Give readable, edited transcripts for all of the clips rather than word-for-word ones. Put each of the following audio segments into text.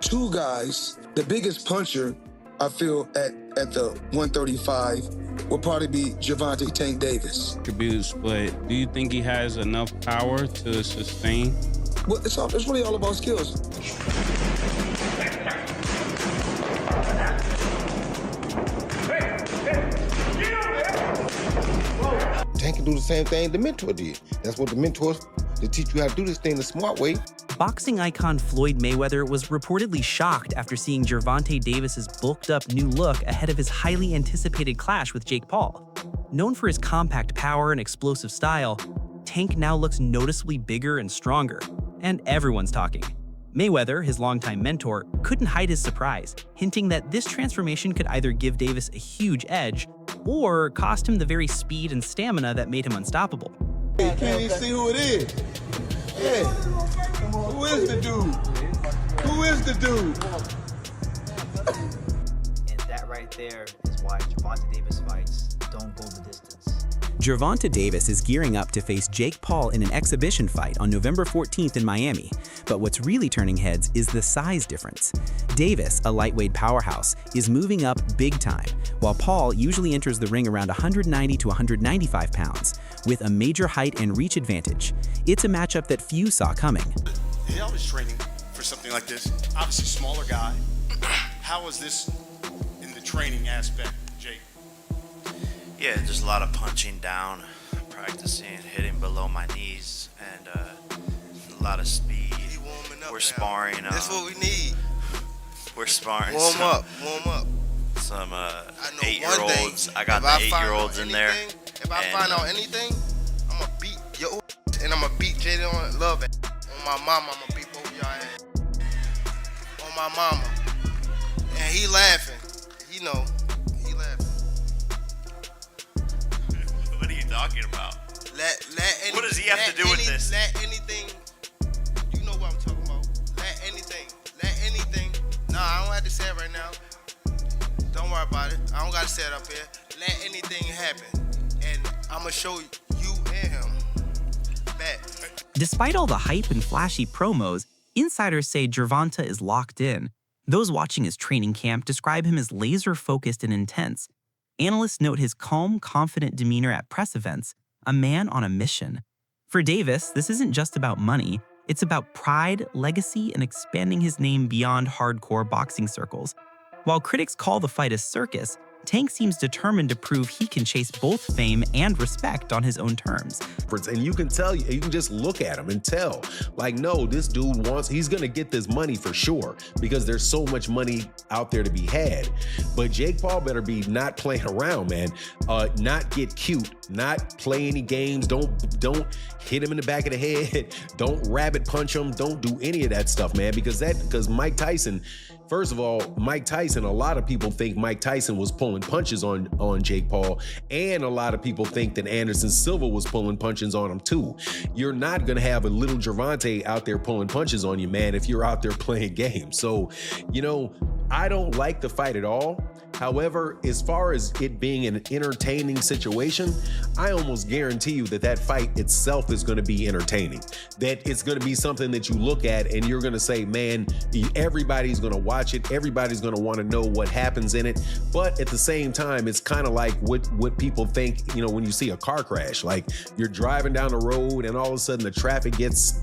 Two guys, the biggest puncher, I feel, at the 135 will probably be Gervonta Tank Davis. Attributes, but do you think he has enough power to sustain? Well, it's really all about skills. Tank can do the same thing the mentor did. That's what the mentors, they teach you how to do this thing the smart way. Boxing icon Floyd Mayweather was reportedly shocked after seeing Gervonta Davis's bulked-up new look ahead of his highly anticipated clash with Jake Paul. Known for his compact power and explosive style, Tank now looks noticeably bigger and stronger, and everyone's talking. Mayweather, his longtime mentor, couldn't hide his surprise, hinting that this transformation could either give Davis a huge edge or cost him the very speed and stamina that made him unstoppable. Hey, can't even see who it is. Hey, who is the dude? Who is the dude? And that right there is why Gervonta Davis fights don't go the distance. Gervonta Davis is gearing up to face Jake Paul in an exhibition fight on November 14th in Miami. But what's really turning heads is the size difference. Davis, a lightweight powerhouse, is moving up big time, while Paul usually enters the ring around 190 to 195 pounds, with a major height and reach advantage. It's a matchup that few saw coming. He always training for something like this. Obviously, smaller guy. How is this in the training aspect, Jake? Yeah, just a lot of punching down, practicing, hitting below my knees, and a lot of speed. We're sparring. That's what we need. We're sparring. Warm up. Some I know 8-year-olds. I got If the 8-year-olds in there. If I find out anything, I'm gonna beat your and I'm gonna beat Jaden on Love it. On my mama, I'm gonna beat both of y'all ass. On my mama. And he laughing. He know. He laughing. What are you talking about? What does he have to do with this? Let anything. You know what I'm talking about. Let anything. Nah, I don't have to say it right now. Don't worry about it. I don't gotta say it up here. Let anything happen. And I'ma show you and him back. Despite all the hype and flashy promos, insiders say Gervonta is locked in. Those watching his training camp describe him as laser-focused and intense. Analysts note his calm, confident demeanor at press events, a man on a mission. For Davis, this isn't just about money. It's about pride, legacy, and expanding his name beyond hardcore boxing circles. While critics call the fight a circus, Tank seems determined to prove he can chase both fame and respect on his own terms. And you can tell, you can just look at him and tell, like, no, this dude he's gonna get this money for sure, because there's so much money out there to be had. But Jake Paul better be not playing around, man. Not get cute, not play any games, don't hit him in the back of the head, don't rabbit punch him, don't do any of that stuff, man, because Mike Tyson, first of all, a lot of people think Mike Tyson was pulling punches on Jake Paul, and a lot of people think that Anderson Silva was pulling punches on him too. You're not gonna have a little Gervonta out there pulling punches on you, man, if you're out there playing games. So, I don't like the fight at all. However, as far as it being an entertaining situation, I almost guarantee you that fight itself is going to be entertaining. That it's going to be something that you look at and you're going to say, man, everybody's going to watch it. Everybody's going to want to know what happens in it. But at the same time, it's kind of like what people think, when you see a car crash. Like, you're driving down the road and all of a sudden the traffic gets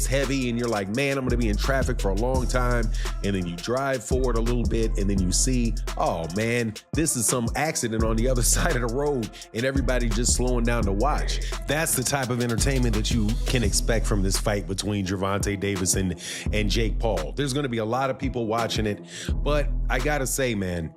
heavy and you're like, man, I'm going to be in traffic for a long time. And then you drive forward a little bit and then you see, oh man, this is some accident on the other side of the road and everybody just slowing down to watch. That's the type of entertainment that you can expect from this fight between Gervonta Davis and Jake Paul. There's going to be a lot of people watching it, but I gotta say, man,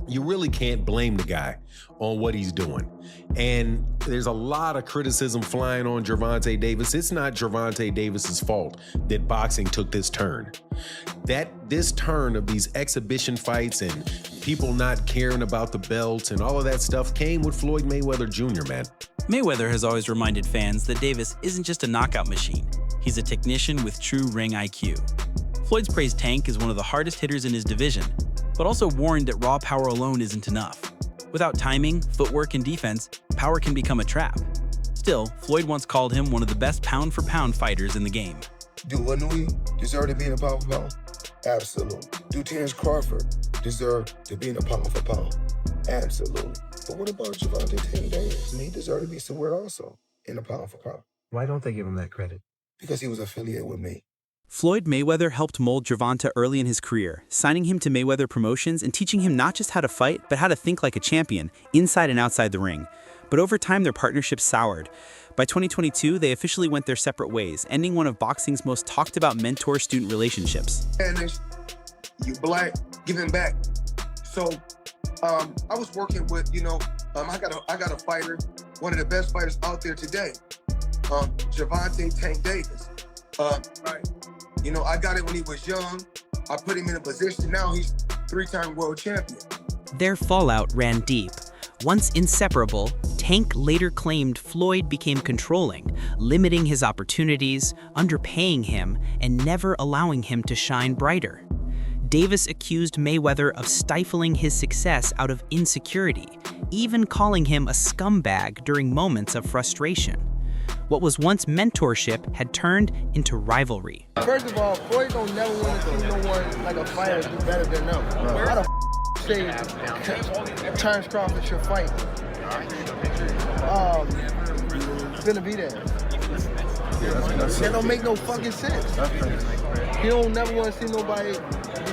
you really can't blame the guy on what he's doing. And there's a lot of criticism flying on Gervonta Davis. It's not Gervonta Davis's fault that boxing took this turn. This turn of these exhibition fights and people not caring about the belts and all of that stuff came with Floyd Mayweather Jr., man. Mayweather has always reminded fans that Davis isn't just a knockout machine. He's a technician with true ring IQ. Floyd's praised Tank as one of the hardest hitters in his division, but also warned that raw power alone isn't enough. Without timing, footwork, and defense, power can become a trap. Still, Floyd once called him one of the best pound-for-pound fighters in the game. Dude, wouldn't we deserve to be in the pound for pound? Absolutely. Do Terrence Crawford deserve to be in a pound for pound? Absolutely. But what about Gervonta Tank Davis? He deserved to be somewhere also in a pound for pound. Why don't they give him that credit? Because he was affiliated with me. Floyd Mayweather helped mold Gervonta early in his career, signing him to Mayweather Promotions and teaching him not just how to fight, but how to think like a champion, inside and outside the ring. But over time, their partnership soured. By 2022, they officially went their separate ways, ending one of boxing's most talked about mentor-student relationships. And you black, giving back. So I was working with, I got a fighter, one of the best fighters out there today, Gervonta Tank Davis. I got it when he was young. I put him in a position. Now he's 3-time world champion. Their fallout ran deep. Once inseparable, Tank later claimed Floyd became controlling, limiting his opportunities, underpaying him, and never allowing him to shine brighter. Davis accused Mayweather of stifling his success out of insecurity, even calling him a scumbag during moments of frustration. What was once mentorship had turned into rivalry. First of all, Floyd don't never want to see no one like a fighter do better than them. How the say Terrence Crawford should fight? Gonna be there. That don't make no fucking sense. He don't never want to see nobody be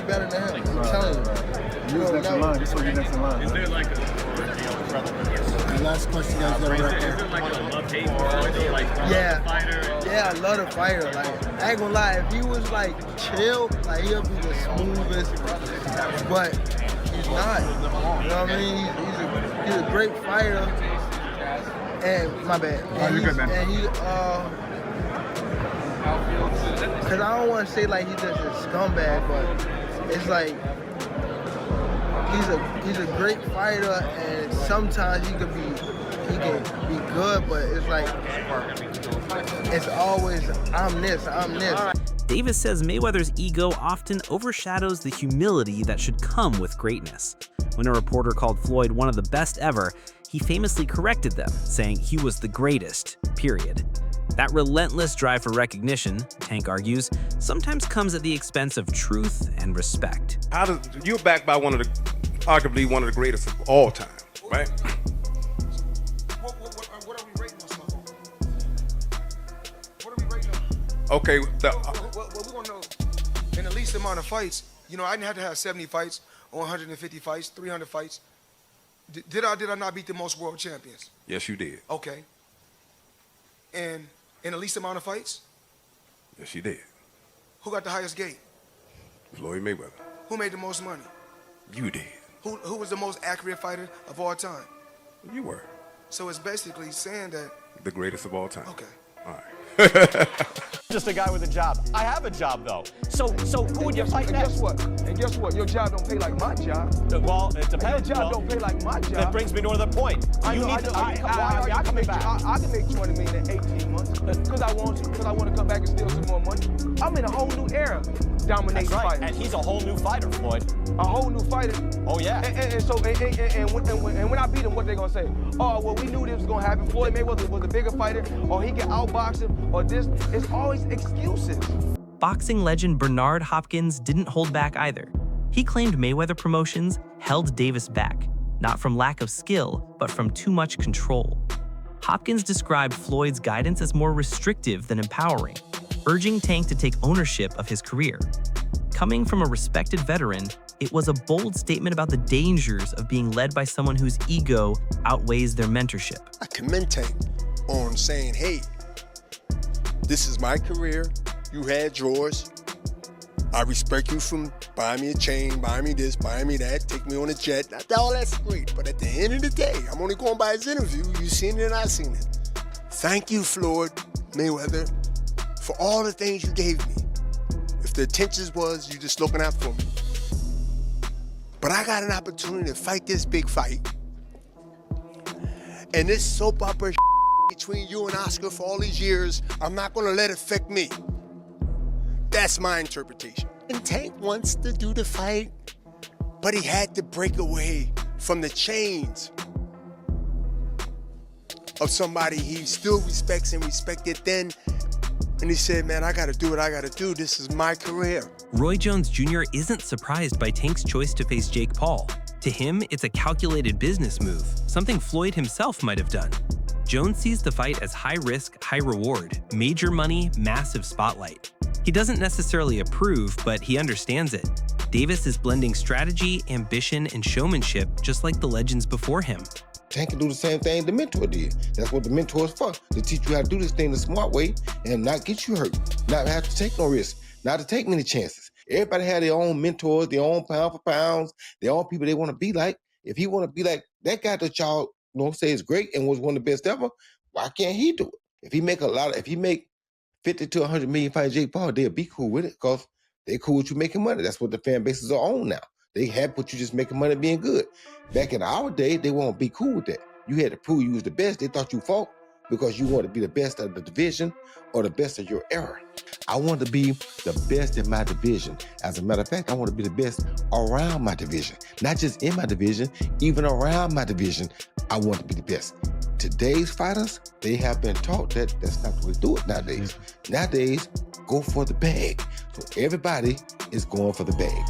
better than him. I'm telling you. You next in line. This is your next in line. Is there like a last question, guys? Is there like a love-hate like yeah, I love the fighter. Like, I ain't gonna lie, if he was like chill, like he'll be the smoothest, but he's not. You know what I mean? He's a great fighter. And my bad. And you're good, man. And cause I don't want to say like he's just a scumbag, but it's like he's a great fighter, and sometimes he can be good, but it's like it's always I'm this. Davis says Mayweather's ego often overshadows the humility that should come with greatness. When a reporter called Floyd one of the best ever, he famously corrected them, saying he was the greatest, period. That relentless drive for recognition, Tank argues, sometimes comes at the expense of truth and respect. You're backed by arguably one of the greatest of all time, right? What are we rating ourselves on? What are we rating on? Okay. Well, we're going to know in the least amount of fights. I didn't have to have 70 fights or 150 fights, 300 fights. Did I not beat the most world champions? Yes, you did. Okay. And in the least amount of fights? Yes, you did. Who got the highest gate? Floyd Mayweather. Who made the most money? You did. Who was the most accurate fighter of all time? You were. So it's basically saying that... The greatest of all time. Okay. All right. Just a guy with a job. I have a job, though. So who would you fight next? And guess what? Your job don't pay like my job. Well, it depends. Your job don't pay like my job. That brings me to another point. I can make 20 million in 18 months because I want to. Because I want to come back and steal some more money. I'm in a whole new era, dominating fighters. And he's a whole new fighter, Floyd. A whole new fighter. Oh yeah. And when I beat him, what they gonna say? Oh well, we knew this was gonna happen. Floyd Mayweather was a bigger fighter, or he can outbox him, or this. It's always excuses. Boxing legend Bernard Hopkins didn't hold back either. He claimed Mayweather Promotions held Davis back, not from lack of skill, but from too much control. Hopkins described Floyd's guidance as more restrictive than empowering, urging Tank to take ownership of his career. Coming from a respected veteran, it was a bold statement about the dangers of being led by someone whose ego outweighs their mentorship. I commend Tank on saying, hey, this is my career. You had yours. I respect you from buying me a chain, buying me this, buying me that, take me on a jet. All that's great, but at the end of the day, I'm only going by his interview. You seen it and I seen it. Thank you, Floyd Mayweather, for all the things you gave me. If the intentions was you just looking out for me. But I got an opportunity to fight this big fight. And this soap opera between you and Oscar for all these years, I'm not gonna let it affect me. That's my interpretation. And Tank wants to do the fight, but he had to break away from the chains of somebody he still respects and respected then. And he said, man, I gotta do what I gotta do. This is my career. Roy Jones Jr. isn't surprised by Tank's choice to face Jake Paul. To him, it's a calculated business move, something Floyd himself might have done. Jones sees the fight as high risk, high reward, major money, massive spotlight. He doesn't necessarily approve, but he understands it. Davis is blending strategy, ambition, and showmanship just like the legends before him. Tank can do the same thing the mentor did. That's what the mentor is for, to teach you how to do this thing the smart way and not get you hurt, not have to take no risk, not to take many chances. Everybody had their own mentors, their own pound for pounds, their own people they want to be like. If he want to be like that guy that y'all say is great and was one of the best ever, why can't he do it? If he make 50 to 100 million fighting Jake Paul, they'll be cool with it because they cool with you making money. That's what the fan bases are on now. They happy with you just making money being good. Back in our day, they won't be cool with that. You had to prove you was the best. They thought you fought because you wanted to be the best of the division or the best of your era. I want to be the best in my division. As a matter of fact, I want to be the best around my division. Not just in my division, even around my division, I want to be the best. Today's fighters, they have been taught that that's not the way to do it nowadays. Nowadays, go for the bag. So everybody is going for the bag.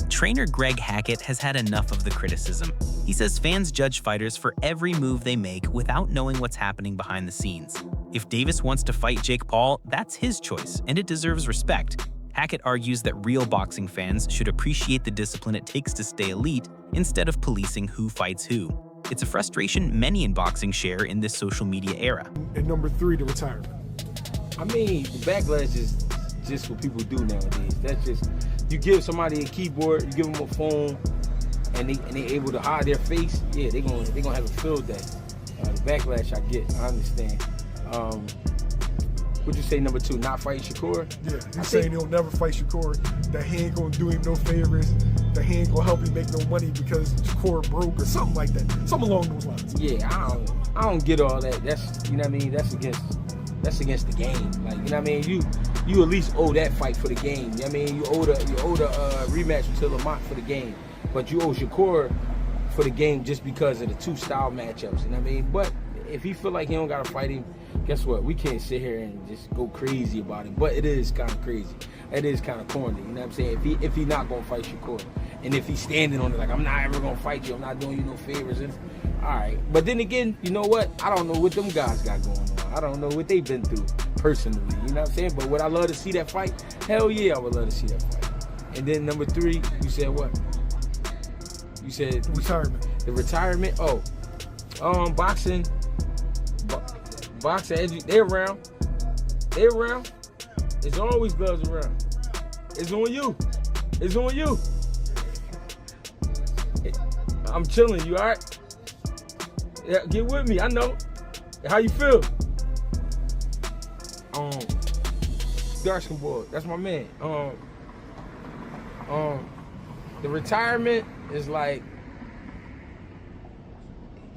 Trainer Greg Hackett has had enough of the criticism. He says fans judge fighters for every move they make without knowing what's happening behind the scenes. If Davis wants to fight Jake Paul, that's his choice, and it deserves respect. Hackett argues that real boxing fans should appreciate the discipline it takes to stay elite instead of policing who fights who. It's a frustration many in boxing share in this social media era. And number 3, the retirement. I mean, the backlash is just what people do nowadays. That's just, you give somebody a keyboard, you give them a phone, and they able to hide their face. Yeah, they gonna have a field day. The backlash I get, I understand. What'd you say, number 2, not fight Shakur? Yeah, he's saying he'll never fight Shakur, that he ain't gonna do him no favors, that he ain't gonna help him make no money because Shakur broke or something like that. Something along those lines. Yeah, I don't get all that. That's, you know what I mean, that's against the game. Like, you know what I mean? You at least owe that fight for the game. You know what I mean? You owe the rematch to Lamont for the game. But you owe Shakur for the game just because of the 2 style matchups. You know what I mean? But if he feel like he don't gotta fight him, guess what? We can't sit here and just go crazy about it. But it is kind of crazy. It is kind of corny. You know what I'm saying? If he not gonna fight Shakur, and if he's standing on it like, I'm not ever gonna fight you, I'm not doing you no favors. And all right. But then again, you know what? I don't know what them guys got going on. I don't know what they've been through personally. You know what I'm saying? But would I love to see that fight? Hell yeah, I would love to see that fight. And then number 3, you said what? You said retirement. The retirement. Oh, boxing. Boxing, they're around. They're around. There's always gloves around. It's on you. It's on you. I'm chilling. You all right? Yeah, get with me. I know. How you feel? Darkskin boy, that's my man. The retirement is like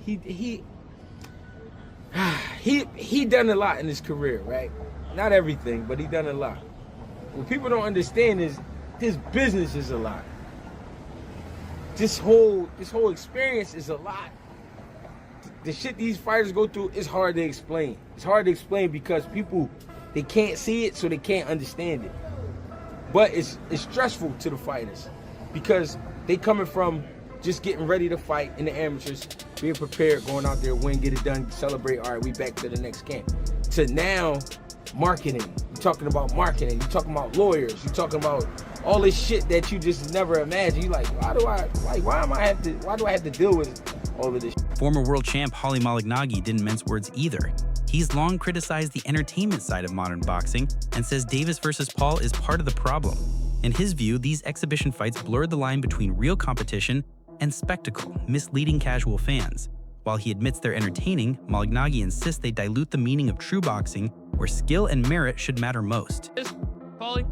he done a lot in his career, right? Not everything, but he done a lot. What people don't understand is this business is a lot. This whole experience is a lot. The shit these fighters go through is hard to explain. It's hard to explain because people, they can't see it, so they can't understand it. But it's stressful to the fighters because they coming from just getting ready to fight in the amateurs, being prepared, going out there, win, get it done, celebrate, all right, we back to the next camp. To now, marketing. You're talking about marketing. You're talking about lawyers. You're talking about all this shit that you just never imagined. You're like, why do I have to deal with all of this? Former world champ Holly Malignaggi didn't mince words either. He's long criticized the entertainment side of modern boxing and says Davis versus Paul is part of the problem. In his view, these exhibition fights blurred the line between real competition and spectacle, misleading casual fans. While he admits they're entertaining, Malignaggi insists they dilute the meaning of true boxing, where skill and merit should matter most. Paulie,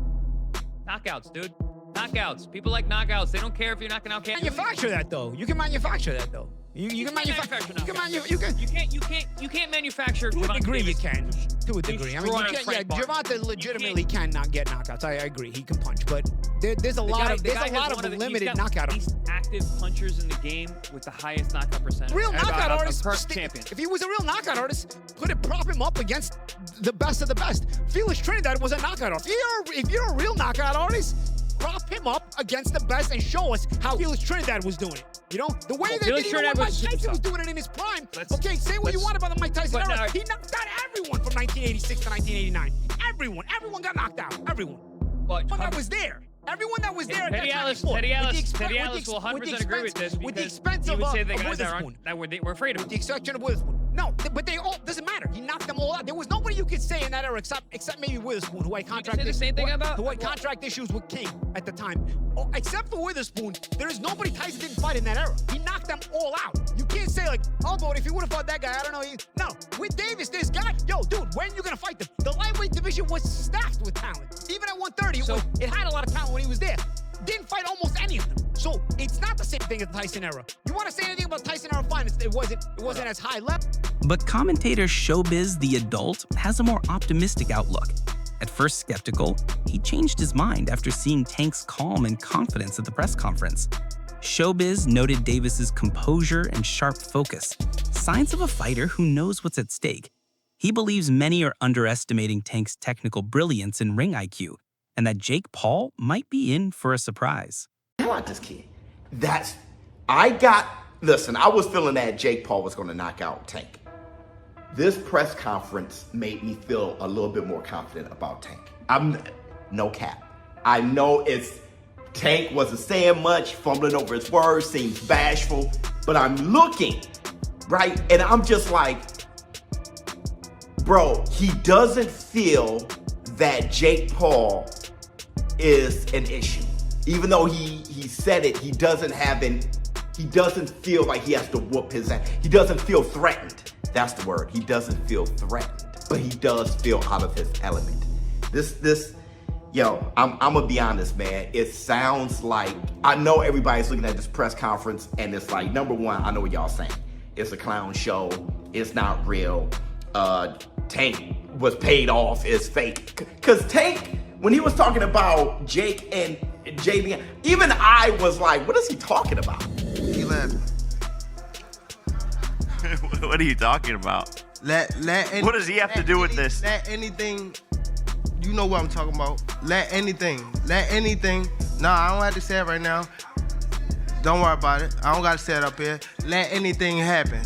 knockouts, dude. Knockouts. People like knockouts. They don't care if you're knocking out. Manufacture that though. You can manufacture that though. You can manufacture. You can't manufacture. To a degree, you can. To a degree. I mean, you Destroy can't. Yeah, Frank Gervonta legitimately cannot get knockouts. I agree. He can punch, but there's a lot of limited knockout. He's active punchers in the game with the highest knockout percentage. Real knockout artist. Per champion. If he was a real knockout artist, prop him up against the best of the best. Felix Trinidad was a knockout artist. If you're a real knockout artist, prop him up against the best and show us how Felix Trinidad was doing it. You know, the way Mike Tyson was doing it in his prime. Okay, say what you want about the Mike Tyson era. He knocked out everyone from 1986 to 1989. Everyone got knocked out. Everyone that was there. Everyone that was there at that time. Teddy Ellis will 100% agree with this. With the expense he of would say the guys Witherspoon. that were afraid of him. With the exception of Witherspoon. No, but they all, doesn't matter. He knocked them all out. There was nobody you could say in that era except maybe Witherspoon, who had contract issues with King at the time. Oh, except for Witherspoon, there is nobody Tyson didn't fight in that era. He knocked them all out. You can't say like, oh, but if he would have fought that guy, I don't know. No, with Davis, this guy, yo, dude, when you gonna fight them? The lightweight division was stacked with talent. Even at 130, it had a lot of talent when he was there. Didn't fight almost any of them. So it's not the same thing as the Tyson era. You want to say anything about Tyson era? Fine, it wasn't as high level. But commentator Showbiz the Adult has a more optimistic outlook. At first skeptical, he changed his mind after seeing Tank's calm and confidence at the press conference. Showbiz noted Davis's composure and sharp focus, signs of a fighter who knows what's at stake. He believes many are underestimating Tank's technical brilliance and ring IQ, and that Jake Paul might be in for a surprise. I want this kid. Listen, I was feeling that Jake Paul was going to knock out Tank. This press conference made me feel a little bit more confident about Tank. I'm no cap. I know Tank wasn't saying much, fumbling over his words, seems bashful, but I'm looking, right? And I'm just like, bro, he doesn't feel that Jake Paul is an issue. Even though he said it, he doesn't feel like he has to whoop his ass. He doesn't feel threatened. That's the word. He doesn't feel threatened, but he does feel out of his element. I'm gonna be honest, man. It sounds like, I know everybody's looking at this press conference and it's like, number one, I know what y'all saying. It's a clown show. It's not real. Tank was paid off. It's fake. Cause Tank, when he was talking about Jake and JB, even I was like, what is he talking about? He laughing. What are you talking about? What does he have to do with this? Let anything, you know what I'm talking about. Let anything. Nah, I don't have to say it right now. Don't worry about it. I don't gotta say it up here. Let anything happen.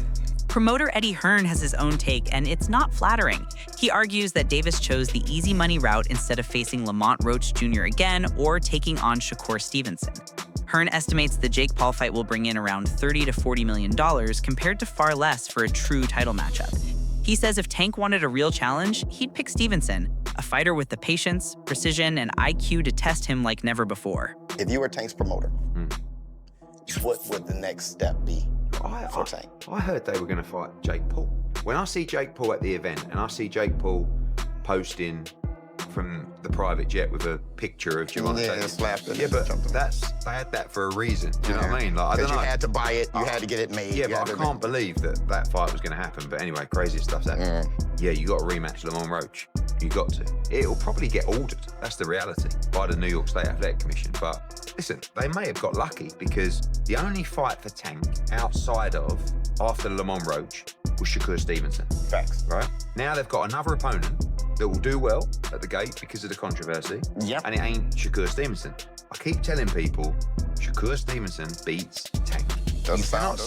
Promoter Eddie Hearn has his own take, and it's not flattering. He argues that Davis chose the easy money route instead of facing Lamont Roach Jr. again or taking on Shakur Stevenson. Hearn estimates the Jake Paul fight will bring in around $30 to $40 million compared to far less for a true title matchup. He says if Tank wanted a real challenge, he'd pick Stevenson, a fighter with the patience, precision, and IQ to test him like never before. If you were Tank's promoter, what would the next step be for Tank? I heard they were going to fight Jake Paul. When I see Jake Paul at the event and I see Jake Paul posting from the private jet with a picture of Gervonta. Yeah, but they had that for a reason. Do you know what I mean? Like, I don't know. You had to buy it, you had to get it made. Yeah, but I can't believe that fight was going to happen. But anyway, crazy stuff's happening. Yeah, you got to rematch Lamont Roach. You got to. It'll probably get ordered. That's the reality by the New York State Athletic Commission. But listen, they may have got lucky because the only fight for Tank outside of after Lamont Roach was Shakur Stevenson. Facts. Right? Now they've got another opponent that will do well at the gate because of the controversy. Yep. And it ain't Shakur Stevenson. I keep telling people, Shakur Stevenson beats Tank. You cannot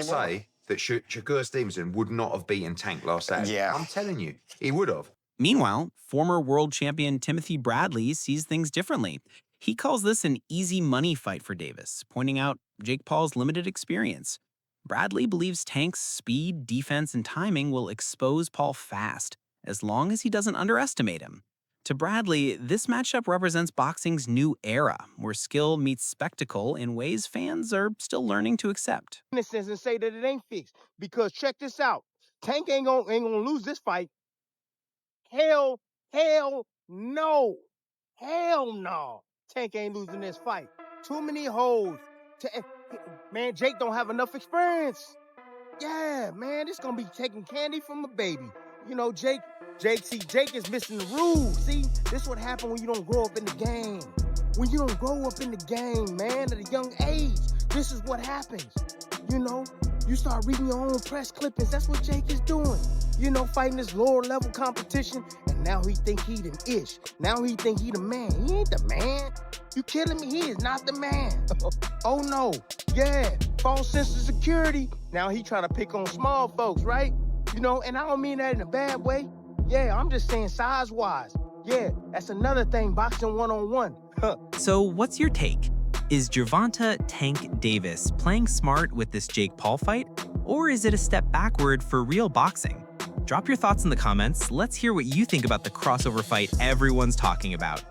say that Shakur Stevenson would not have beaten Tank last Saturday. Yeah. I'm telling you, he would have. Meanwhile, former world champion Timothy Bradley sees things differently. He calls this an easy money fight for Davis, pointing out Jake Paul's limited experience. Bradley believes Tank's speed, defense, and timing will expose Paul fast, as long as he doesn't underestimate him. To Bradley, this matchup represents boxing's new era, where skill meets spectacle in ways fans are still learning to accept. In a sense, and say that it ain't fixed. Because check this out. Tank ain't gonna lose this fight. Hell no. Hell no. Tank ain't losing this fight. Too many holes. Man, Jake don't have enough experience. Yeah, man, this gonna be taking candy from a baby. You know, Jake is missing the rules. See, this is what happens when you don't grow up in the game. when you don't grow up in the game, man, at a young age, this is what happens. You know, you start reading your own press clippings. That's what Jake is doing. You know, fighting this lower level competition, and now he think he the ish. Now he think he the man. He ain't the man. You kidding me? He is not the man. Oh no, yeah, false sense of security. Now he trying to pick on small folks, right? You know, and I don't mean that in a bad way. Yeah, I'm just saying size-wise. Yeah, that's another thing, boxing one-on-one. So what's your take? Is Gervonta Tank Davis playing smart with this Jake Paul fight? Or is it a step backward for real boxing? Drop your thoughts in the comments. Let's hear what you think about the crossover fight everyone's talking about.